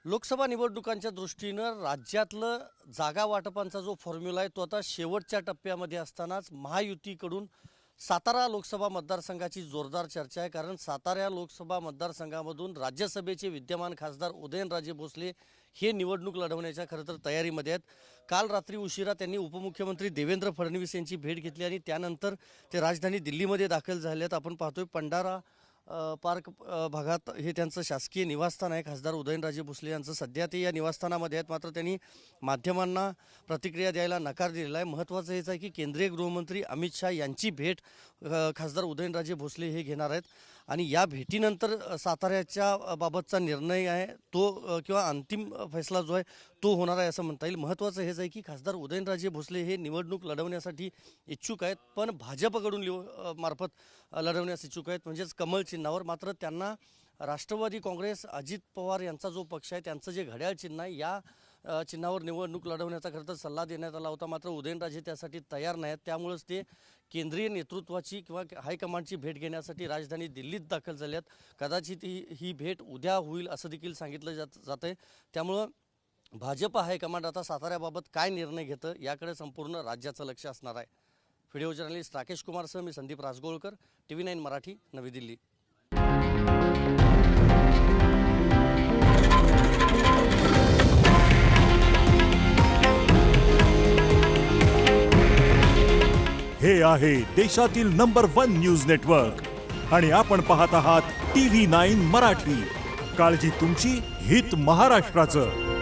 लोकसभा निवडणुकांच्या दृष्टीनं राज्यातलं जागा वाटपांचा जो फॉर्म्युला आहे तो आता शेवटच्या टप्प्यामध्ये असतानाच महायुतीकडून सातारा लोकसभा मतदारसंघाची जोरदार चर्चा आहे। कारण सातारा लोकसभा मतदारसंघामधून राज्यसभेचे विद्यमान खासदार उदयनराजे भोसले हे निवडणूक लढवण्याच्या खरं तर तयारीमध्ये आहेत। काल रात्री उशिरा त्यांनी उपमुख्यमंत्री देवेंद्र फडणवीस यांची भेट घेतली आणि त्यानंतर ते राजधानी दिल्लीमध्ये दाखल झाले आहेत। आपण पाहतोय पंडारा पार्क भागात हे त्यांचं शासकीय निवासस्थान आहे। खासदार उदयनराजे भोसले यांचं सध्या ते या निवासस्थानामध्ये आहेत, मात्र त्यांनी माध्यमांना प्रतिक्रिया द्यायला नकार दिलेला आहे। महत्त्वाचं हेच आहे की केंद्रीय गृहमंत्री अमित शाह यांची भेट खासदार उदयनराजे भोसले हे घेणार आहेत आणि या भेटीनंतर साताऱ्याच्या बाबतचा निर्णय आहे तो किंवा अंतिम फैसला जो आहे तो होणार आहे असं म्हणता येईल। महत्त्वाचं हेच आहे की खासदार उदयनराजे भोसले हे निवडणूक लढवण्यासाठी इच्छुक आहेत, पण भाजपकडून मार्फत लढवण्यास इच्छुक आहेत, म्हणजेच कमळ चिन्हावर। मात्र त्यांना राष्ट्रवादी काँग्रेस अजित पवार यांचा जो पक्ष आहे त्यांचं जे घड्याळ चिन्ह आहे या चिन्हावर निवडणूक लढवण्याचा खरं तर सल्ला देण्यात आला होता, मात्र उदयनराजे त्यासाठी तयार नाहीत। त्यामुळेच ते केंद्रीय नेतृत्वाची किंवा हायकमांडची भेट घेण्यासाठी राजधानी दिल्लीत दाखल झाले आहेत। कदाचित ही भेट उद्या होईल असं देखील सांगितलं जात आहे। त्यामुळं भाजप हायकमांड आता साताऱ्याबाबत काय निर्णय घेतं याकडे संपूर्ण राज्याचं लक्ष असणार आहे। व्हिडिओ जर्नलिस्ट राकेश कुमारसह मी संदीप राजगोळकर, TV9 मराठी, नवी दिल्ली। हे आहे देशातील नंबर 1 न्यूज नेटवर्क आणि आपण पाहत आहात TV9 मराठी। काळजी तुमची, हित महाराष्ट्राचं।